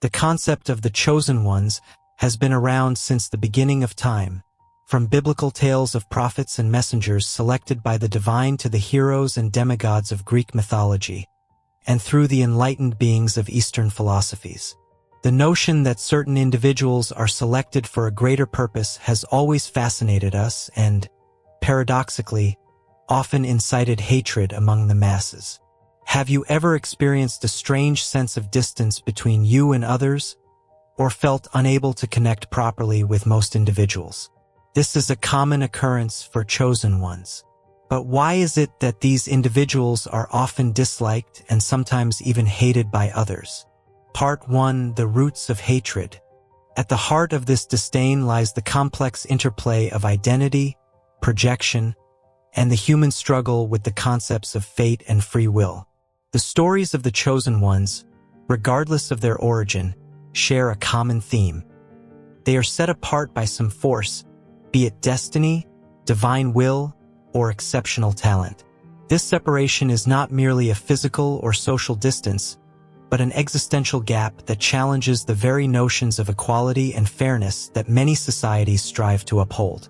The concept of the chosen ones has been around since the beginning of time, from biblical tales of prophets and messengers selected by the divine to the heroes and demigods of Greek mythology, and through the enlightened beings of Eastern philosophies. The notion that certain individuals are selected for a greater purpose has always fascinated us and, paradoxically, often incited hatred among the masses. Have you ever experienced a strange sense of distance between you and others, or felt unable to connect properly with most individuals? This is a common occurrence for chosen ones. But why is it that these individuals are often disliked and sometimes even hated by others? Part 1. The Roots of Hatred. At the heart of this disdain lies the complex interplay of identity, projection, and the human struggle with the concepts of fate and free will. The stories of the chosen ones, regardless of their origin, share a common theme. They are set apart by some force, be it destiny, divine will, or exceptional talent. This separation is not merely a physical or social distance, but an existential gap that challenges the very notions of equality and fairness that many societies strive to uphold.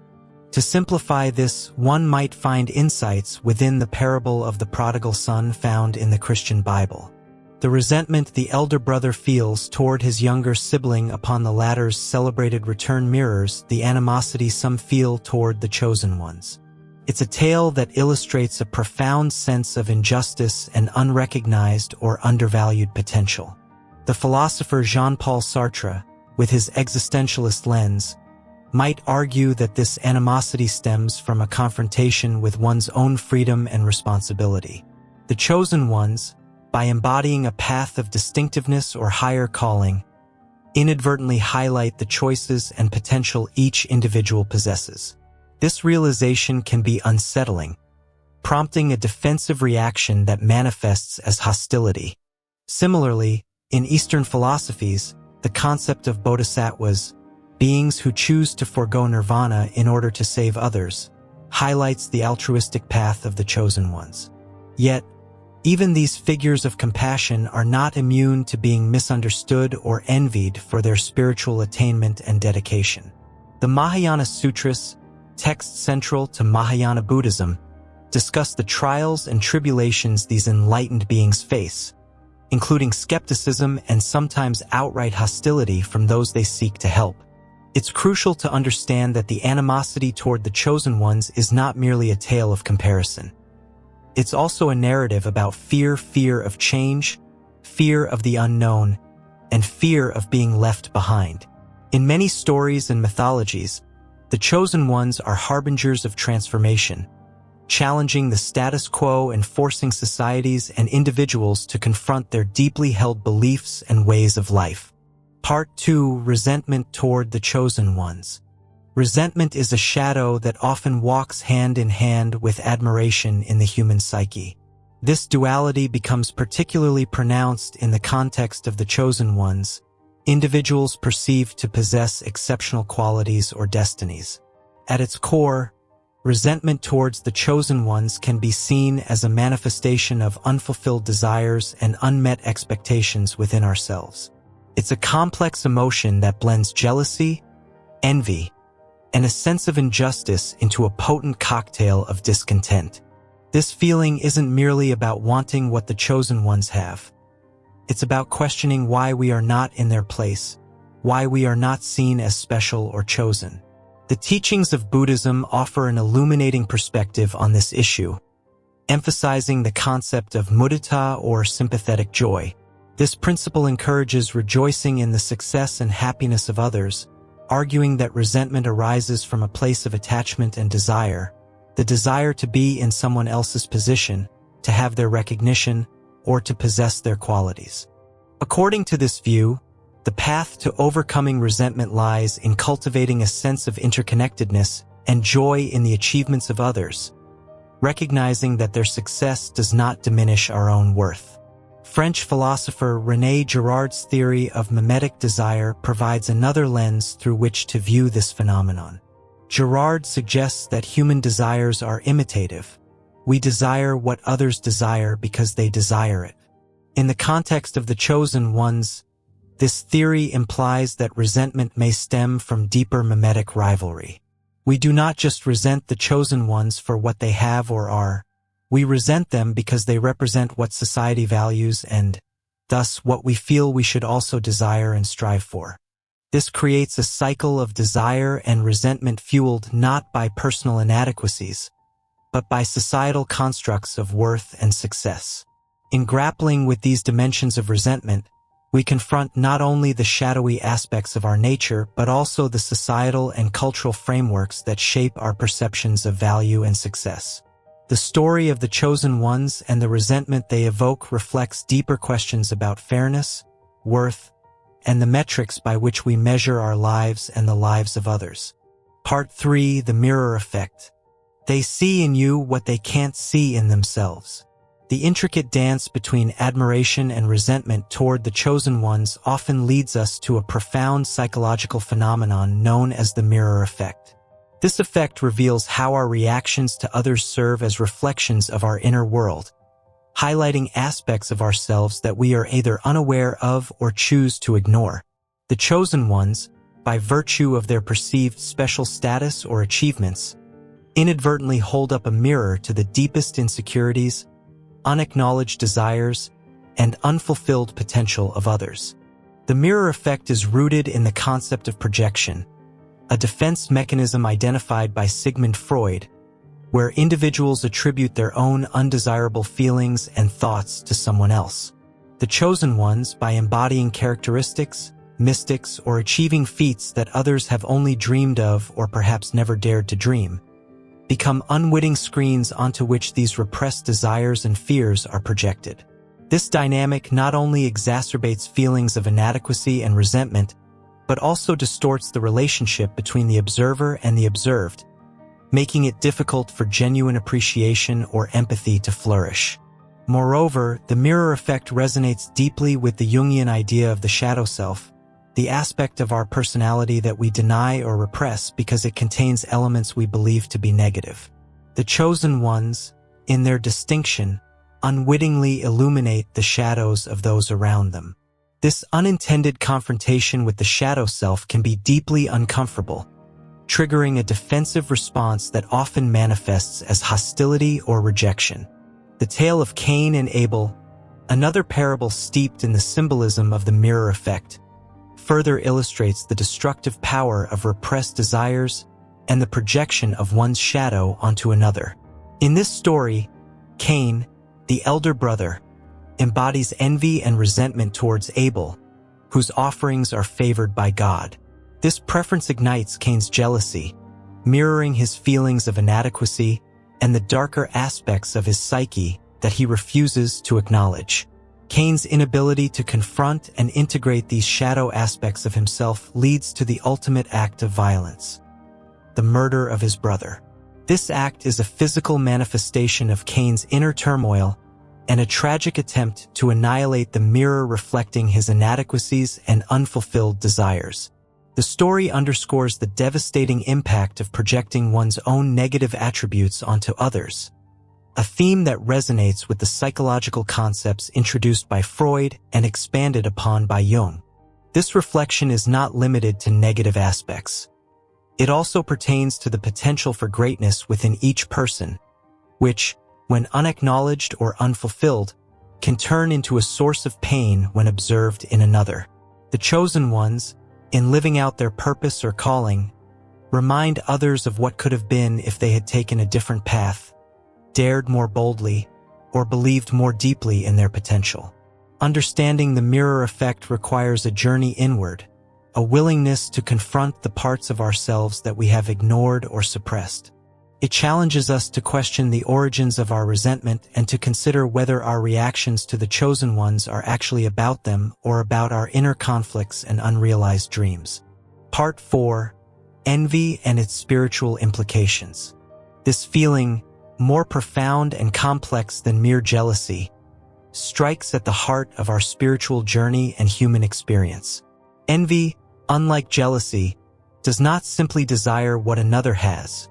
To simplify this, one might find insights within the parable of the prodigal son found in the Christian Bible. The resentment the elder brother feels toward his younger sibling upon the latter's celebrated return mirrors the animosity some feel toward the chosen ones. It's a tale that illustrates a profound sense of injustice and unrecognized or undervalued potential. The philosopher Jean-Paul Sartre, with his existentialist lens, might argue that this animosity stems from a confrontation with one's own freedom and responsibility. The chosen ones, by embodying a path of distinctiveness or higher calling, inadvertently highlight the choices and potential each individual possesses. This realization can be unsettling, prompting a defensive reaction that manifests as hostility. Similarly, in Eastern philosophies, the concept of bodhisattvas, beings who choose to forego nirvana in order to save others, highlights the altruistic path of the chosen ones. Yet, even these figures of compassion are not immune to being misunderstood or envied for their spiritual attainment and dedication. The Mahayana Sutras, texts central to Mahayana Buddhism, discuss the trials and tribulations these enlightened beings face, including skepticism and sometimes outright hostility from those they seek to help. It's crucial to understand that the animosity toward the chosen ones is not merely a tale of comparison. It's also a narrative about fear of change, fear of the unknown, and fear of being left behind. In many stories and mythologies, the chosen ones are harbingers of transformation, challenging the status quo and forcing societies and individuals to confront their deeply held beliefs and ways of life. Part 2. Resentment toward the chosen ones. Resentment is a shadow that often walks hand in hand with admiration in the human psyche. This duality becomes particularly pronounced in the context of the chosen ones, individuals perceived to possess exceptional qualities or destinies. At its core, resentment towards the chosen ones can be seen as a manifestation of unfulfilled desires and unmet expectations within ourselves. It's a complex emotion that blends jealousy, envy, and a sense of injustice into a potent cocktail of discontent. This feeling isn't merely about wanting what the chosen ones have. It's about questioning why we are not in their place, why we are not seen as special or chosen. The teachings of Buddhism offer an illuminating perspective on this issue, emphasizing the concept of mudita or sympathetic joy. This principle encourages rejoicing in the success and happiness of others, arguing that resentment arises from a place of attachment and desire, the desire to be in someone else's position, to have their recognition, or to possess their qualities. According to this view, the path to overcoming resentment lies in cultivating a sense of interconnectedness and joy in the achievements of others, recognizing that their success does not diminish our own worth. French philosopher René Girard's theory of mimetic desire provides another lens through which to view this phenomenon. Girard suggests that human desires are imitative. We desire what others desire because they desire it. In the context of the chosen ones, This theory implies that resentment may stem from deeper mimetic rivalry. We do not just resent the chosen ones for what they have or are. We resent them because they represent what society values and, thus, what we feel we should also desire and strive for. This creates a cycle of desire and resentment fueled not by personal inadequacies, but by societal constructs of worth and success. In grappling with these dimensions of resentment, we confront not only the shadowy aspects of our nature, but also the societal and cultural frameworks that shape our perceptions of value and success. The story of the chosen ones and the resentment they evoke reflects deeper questions about fairness, worth, and the metrics by which we measure our lives and the lives of others. Part 3. The Mirror Effect. They see in you what they can't see in themselves. The intricate dance between admiration and resentment toward the chosen ones often leads us to a profound psychological phenomenon known as the mirror effect. This effect reveals how our reactions to others serve as reflections of our inner world, highlighting aspects of ourselves that we are either unaware of or choose to ignore. The chosen ones, by virtue of their perceived special status or achievements, inadvertently hold up a mirror to the deepest insecurities, unacknowledged desires, and unfulfilled potential of others. The mirror effect is rooted in the concept of projection, a defense mechanism identified by Sigmund Freud, where individuals attribute their own undesirable feelings and thoughts to someone else. The chosen ones, by embodying characteristics, mystics, or achieving feats that others have only dreamed of or perhaps never dared to dream, become unwitting screens onto which these repressed desires and fears are projected. This dynamic not only exacerbates feelings of inadequacy and resentment, but also distorts the relationship between the observer and the observed, making it difficult for genuine appreciation or empathy to flourish. Moreover, the mirror effect resonates deeply with the Jungian idea of the shadow self, the aspect of our personality that we deny or repress because it contains elements we believe to be negative. The chosen ones, in their distinction, unwittingly illuminate the shadows of those around them. This unintended confrontation with the shadow self can be deeply uncomfortable, triggering a defensive response that often manifests as hostility or rejection. The tale of Cain and Abel, another parable steeped in the symbolism of the mirror effect, further illustrates the destructive power of repressed desires and the projection of one's shadow onto another. In this story, Cain, the elder brother, embodies envy and resentment towards Abel, whose offerings are favored by God. This preference ignites Cain's jealousy, mirroring his feelings of inadequacy and the darker aspects of his psyche that he refuses to acknowledge. Cain's inability to confront and integrate these shadow aspects of himself leads to the ultimate act of violence, the murder of his brother. This act is a physical manifestation of Cain's inner turmoil and a tragic attempt to annihilate the mirror reflecting his inadequacies and unfulfilled desires. The story underscores the devastating impact of projecting one's own negative attributes onto others, a theme that resonates with the psychological concepts introduced by Freud and expanded upon by Jung. This reflection is not limited to negative aspects. It also pertains to the potential for greatness within each person, which, when unacknowledged or unfulfilled, can turn into a source of pain when observed in another. The chosen ones, in living out their purpose or calling, remind others of what could have been if they had taken a different path, dared more boldly, or believed more deeply in their potential. Understanding the mirror effect requires a journey inward, a willingness to confront the parts of ourselves that we have ignored or suppressed. It challenges us to question the origins of our resentment and to consider whether our reactions to the chosen ones are actually about them or about our inner conflicts and unrealized dreams. Part 4. Envy and its spiritual implications. This feeling, more profound and complex than mere jealousy, strikes at the heart of our spiritual journey and human experience. Envy, unlike jealousy, does not simply desire what another has.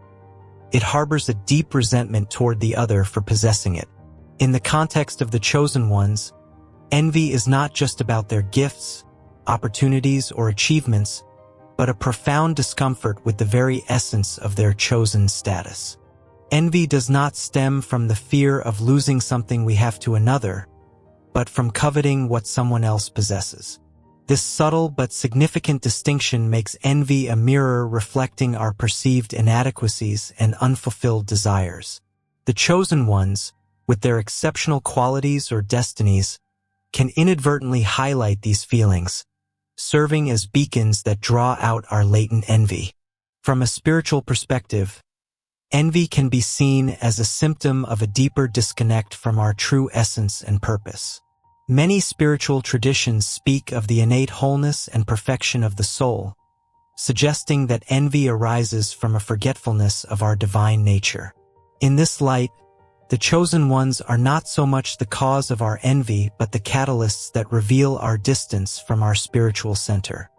It harbors a deep resentment toward the other for possessing it. In the context of the chosen ones, envy is not just about their gifts, opportunities, or achievements, but a profound discomfort with the very essence of their chosen status. Envy does not stem from the fear of losing something we have to another, but from coveting what someone else possesses. This subtle but significant distinction makes envy a mirror reflecting our perceived inadequacies and unfulfilled desires. The chosen ones, with their exceptional qualities or destinies, can inadvertently highlight these feelings, serving as beacons that draw out our latent envy. From a spiritual perspective, envy can be seen as a symptom of a deeper disconnect from our true essence and purpose. Many spiritual traditions speak of the innate wholeness and perfection of the soul, suggesting that envy arises from a forgetfulness of our divine nature. In this light, the chosen ones are not so much the cause of our envy but the catalysts that reveal our distance from our spiritual center.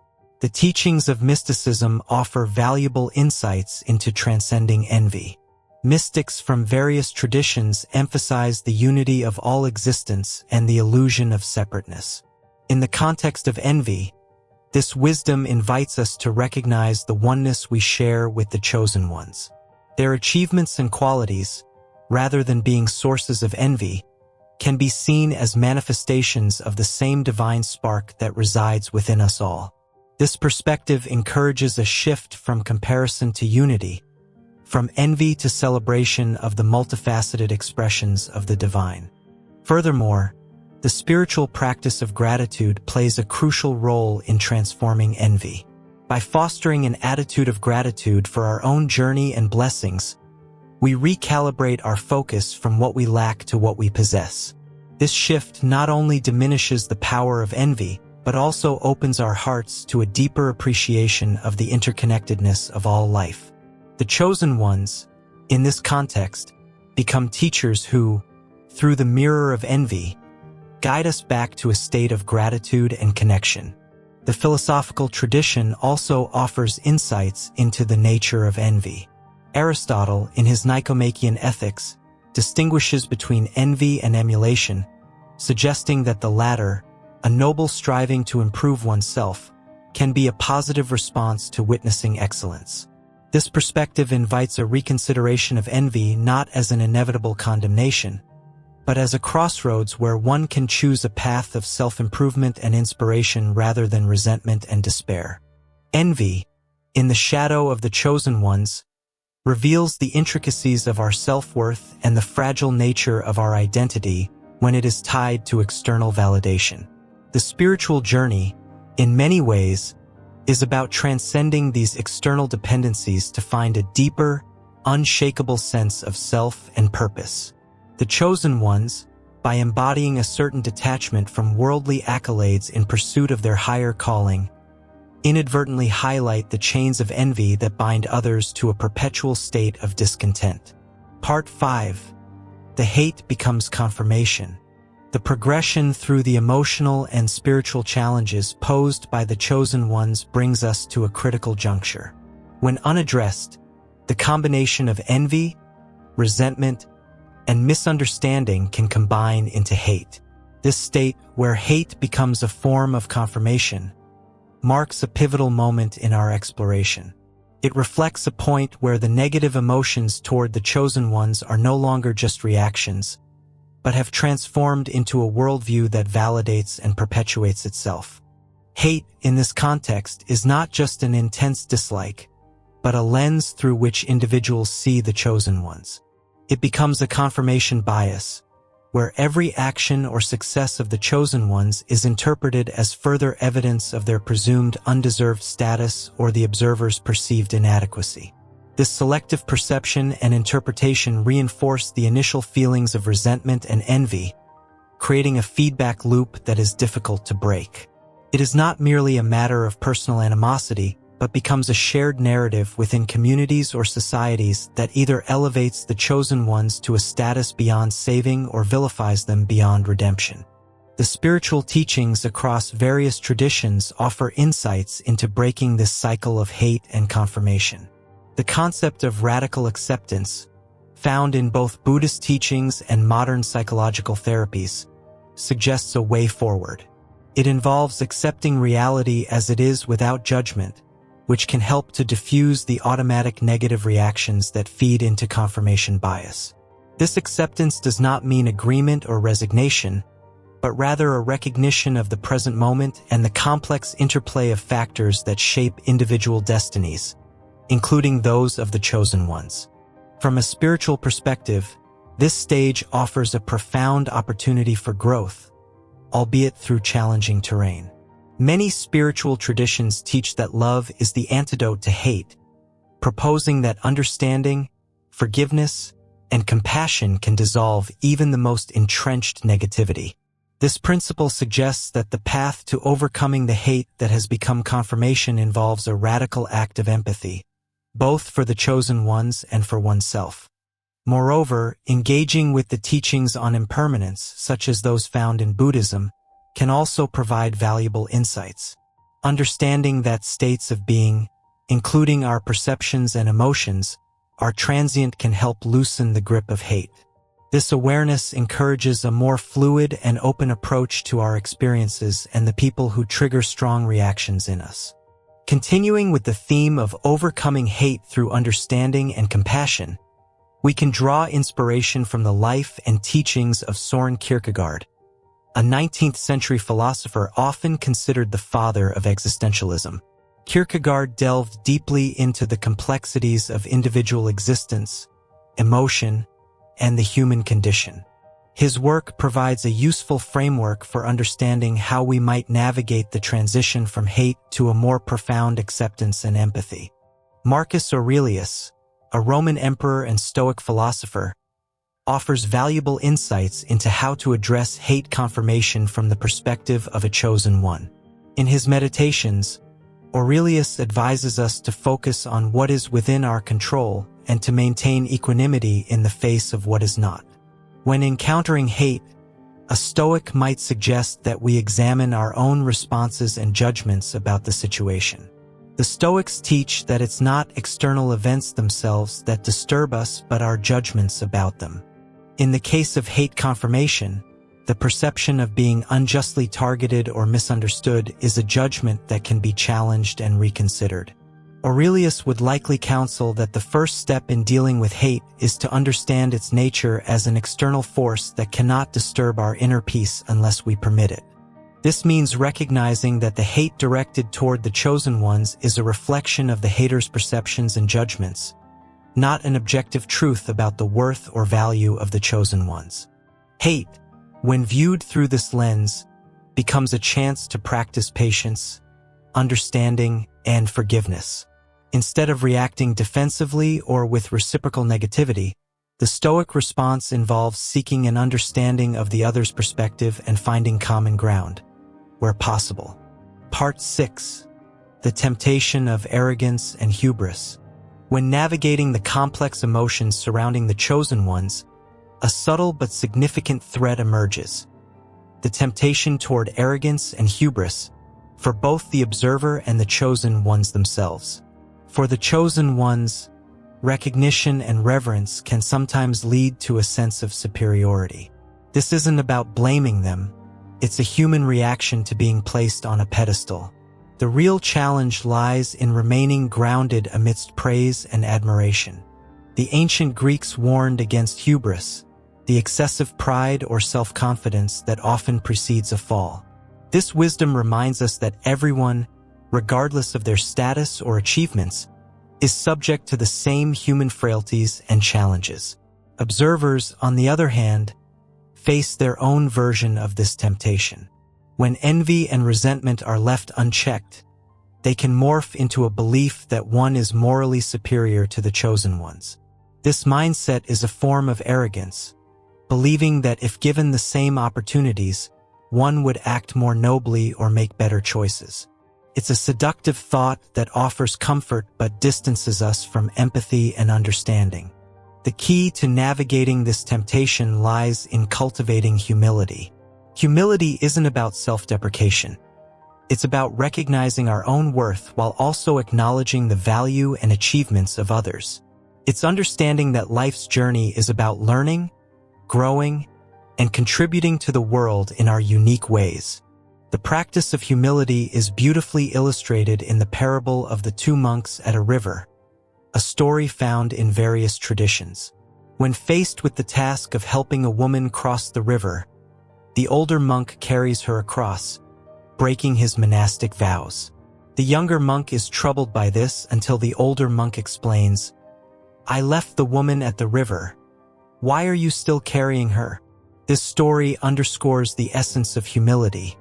The teachings of mysticism offer valuable insights into transcending envy. Mystics from various traditions emphasize the unity of all existence and the illusion of separateness. In the context of envy, this wisdom invites us to recognize the oneness we share with the chosen ones. Their achievements and qualities, rather than being sources of envy, can be seen as manifestations of the same divine spark that resides within us all. This perspective encourages a shift from comparison to unity, from envy to celebration of the multifaceted expressions of the divine. Furthermore, the spiritual practice of gratitude plays a crucial role in transforming envy. By fostering an attitude of gratitude for our own journey and blessings, we recalibrate our focus from what we lack to what we possess. This shift not only diminishes the power of envy, but also opens our hearts to a deeper appreciation of the interconnectedness of all life. The chosen ones, in this context, become teachers who, through the mirror of envy, guide us back to a state of gratitude and connection. The philosophical tradition also offers insights into the nature of envy. Aristotle, in his Nicomachean Ethics, distinguishes between envy and emulation, suggesting that the latter, a noble striving to improve oneself, can be a positive response to witnessing excellence. This perspective invites a reconsideration of envy not as an inevitable condemnation, but as a crossroads where one can choose a path of self-improvement and inspiration rather than resentment and despair. Envy, in the shadow of the chosen ones, reveals the intricacies of our self-worth and the fragile nature of our identity when it is tied to external validation. The spiritual journey, in many ways, is about transcending these external dependencies to find a deeper, unshakable sense of self and purpose. The chosen ones, by embodying a certain detachment from worldly accolades in pursuit of their higher calling, inadvertently highlight the chains of envy that bind others to a perpetual state of discontent. Part 5. The hate becomes confirmation. The progression through the emotional and spiritual challenges posed by the chosen ones brings us to a critical juncture. When unaddressed, the combination of envy, resentment, and misunderstanding can combine into hate. This state, where hate becomes a form of confirmation, marks a pivotal moment in our exploration. It reflects a point where the negative emotions toward the chosen ones are no longer just reactions, but have transformed into a worldview that validates and perpetuates itself. Hate, in this context, is not just an intense dislike, but a lens through which individuals see the chosen ones. It becomes a confirmation bias, where every action or success of the chosen ones is interpreted as further evidence of their presumed undeserved status or the observer's perceived inadequacy. This selective perception and interpretation reinforce the initial feelings of resentment and envy, creating a feedback loop that is difficult to break. It is not merely a matter of personal animosity, but becomes a shared narrative within communities or societies that either elevates the chosen ones to a status beyond saving or vilifies them beyond redemption. The spiritual teachings across various traditions offer insights into breaking this cycle of hate and confirmation. The concept of radical acceptance, found in both Buddhist teachings and modern psychological therapies, suggests a way forward. It involves accepting reality as it is without judgment, which can help to diffuse the automatic negative reactions that feed into confirmation bias. This acceptance does not mean agreement or resignation, but rather a recognition of the present moment and the complex interplay of factors that shape individual destinies, including those of the chosen ones. From a spiritual perspective, this stage offers a profound opportunity for growth, albeit through challenging terrain. Many spiritual traditions teach that love is the antidote to hate, proposing that understanding, forgiveness, and compassion can dissolve even the most entrenched negativity. This principle suggests that the path to overcoming the hate that has become confirmation involves a radical act of empathy, both for the chosen ones and for oneself. Moreover, engaging with the teachings on impermanence, such as those found in Buddhism, can also provide valuable insights. Understanding that states of being, including our perceptions and emotions, are transient can help loosen the grip of hate. This awareness encourages a more fluid and open approach to our experiences and the people who trigger strong reactions in us. Continuing with the theme of overcoming hate through understanding and compassion, we can draw inspiration from the life and teachings of Søren Kierkegaard, a 19th-century philosopher often considered the father of existentialism. Kierkegaard delved deeply into the complexities of individual existence, emotion, and the human condition. His work provides a useful framework for understanding how we might navigate the transition from hate to a more profound acceptance and empathy. Marcus Aurelius, a Roman emperor and Stoic philosopher, offers valuable insights into how to address hate confirmation from the perspective of a chosen one. In his Meditations, Aurelius advises us to focus on what is within our control and to maintain equanimity in the face of what is not. When encountering hate, a Stoic might suggest that we examine our own responses and judgments about the situation. The Stoics teach that it's not external events themselves that disturb us but our judgments about them. In the case of hate confirmation, the perception of being unjustly targeted or misunderstood is a judgment that can be challenged and reconsidered. Aurelius would likely counsel that the first step in dealing with hate is to understand its nature as an external force that cannot disturb our inner peace unless we permit it. This means recognizing that the hate directed toward the chosen ones is a reflection of the hater's perceptions and judgments, not an objective truth about the worth or value of the chosen ones. Hate, when viewed through this lens, becomes a chance to practice patience, understanding, and forgiveness. Instead of reacting defensively or with reciprocal negativity, the Stoic response involves seeking an understanding of the other's perspective and finding common ground, where possible. Part 6. The Temptation of Arrogance and Hubris. When navigating the complex emotions surrounding the chosen ones, a subtle but significant threat emerges: the temptation toward arrogance and hubris, for both the observer and the chosen ones themselves. For the chosen ones, recognition and reverence can sometimes lead to a sense of superiority. This isn't about blaming them, it's a human reaction to being placed on a pedestal. The real challenge lies in remaining grounded amidst praise and admiration. The ancient Greeks warned against hubris, the excessive pride or self-confidence that often precedes a fall. This wisdom reminds us that everyone, regardless of their status or achievements, is subject to the same human frailties and challenges. Observers, on the other hand, face their own version of this temptation. When envy and resentment are left unchecked, they can morph into a belief that one is morally superior to the chosen ones. This mindset is a form of arrogance, believing that if given the same opportunities, one would act more nobly or make better choices. It's a seductive thought that offers comfort but distances us from empathy and understanding. The key to navigating this temptation lies in cultivating humility. Humility isn't about self-deprecation. It's about recognizing our own worth while also acknowledging the value and achievements of others. It's understanding that life's journey is about learning, growing, and contributing to the world in our unique ways. The practice of humility is beautifully illustrated in the parable of the two monks at a river, a story found in various traditions. When faced with the task of helping a woman cross the river, the older monk carries her across, breaking his monastic vows. The younger monk is troubled by this until the older monk explains, "I left the woman at the river. Why are you still carrying her?" This story underscores the essence of humility,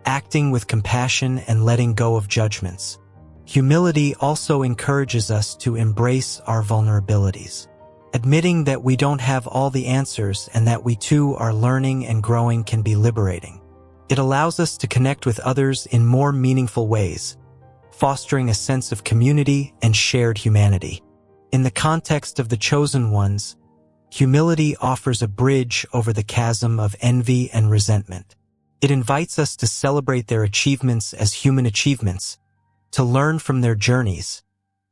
acting with compassion and letting go of judgments. Humility also encourages us to embrace our vulnerabilities. Admitting that we don't have all the answers and that we too are learning and growing can be liberating. It allows us to connect with others in more meaningful ways, fostering a sense of community and shared humanity. In the context of the chosen ones, humility offers a bridge over the chasm of envy and resentment. It invites us to celebrate their achievements as human achievements, to learn from their journeys,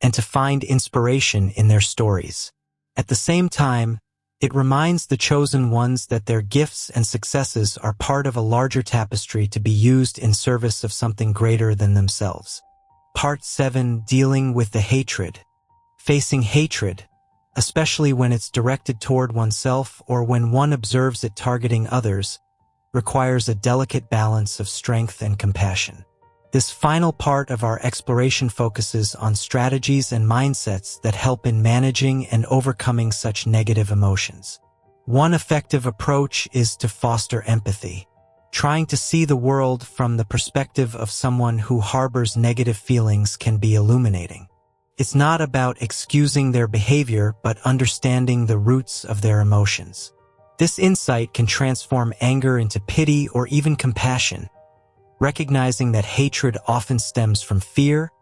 and to find inspiration in their stories. At the same time, it reminds the chosen ones that their gifts and successes are part of a larger tapestry to be used in service of something greater than themselves. Part 7. Dealing with the hatred. Facing hatred, especially when it's directed toward oneself or when one observes it targeting others, requires a delicate balance of strength and compassion. This final part of our exploration focuses on strategies and mindsets that help in managing and overcoming such negative emotions. One effective approach is to foster empathy. Trying to see the world from the perspective of someone who harbors negative feelings can be illuminating. It's not about excusing their behavior, but understanding the roots of their emotions. This insight can transform anger into pity or even compassion, recognizing that hatred often stems from fear,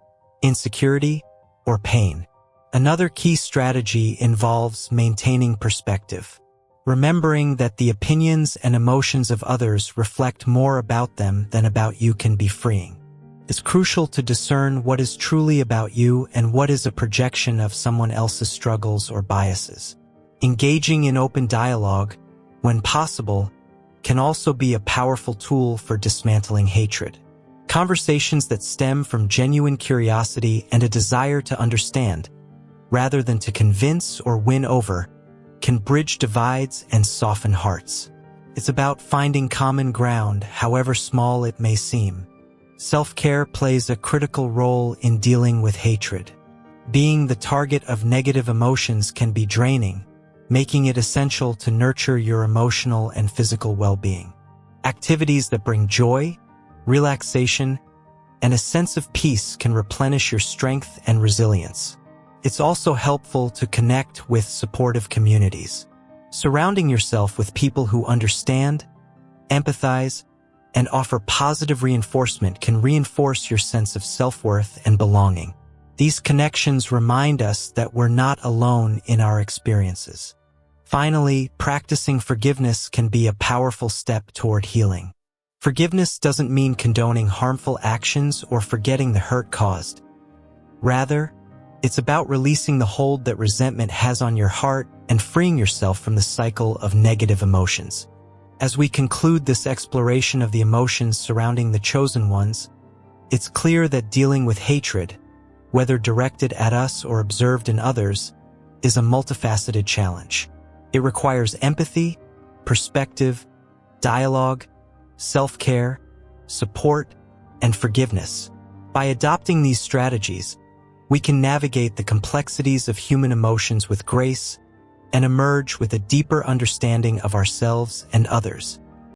insecurity, or pain. Another key strategy involves maintaining perspective. Remembering that the opinions and emotions of others reflect more about them than about you can be freeing. It's crucial to discern what is truly about you and what is a projection of someone else's struggles or biases. Engaging in open dialogue, when possible, can also be a powerful tool for dismantling hatred. Conversations that stem from genuine curiosity and a desire to understand, rather than to convince or win over, can bridge divides and soften hearts. It's about finding common ground, however small it may seem. Self-care plays a critical role in dealing with hatred. Being the target of negative emotions can be draining, making it essential to nurture your emotional and physical well-being. Activities that bring joy, relaxation, and a sense of peace can replenish your strength and resilience. It's also helpful to connect with supportive communities. Surrounding yourself with people who understand, empathize, and offer positive reinforcement can reinforce your sense of self-worth and belonging. These connections remind us that we're not alone in our experiences. Finally, practicing forgiveness can be a powerful step toward healing. Forgiveness doesn't mean condoning harmful actions or forgetting the hurt caused. Rather, it's about releasing the hold that resentment has on your heart and freeing yourself from the cycle of negative emotions. As we conclude this exploration of the emotions surrounding the chosen ones, it's clear that dealing with hatred, whether directed at us or observed in others, is a multifaceted challenge. It requires empathy, perspective, dialogue, self-care, support, and forgiveness. By adopting these strategies, we can navigate the complexities of human emotions with grace and emerge with a deeper understanding of ourselves and others.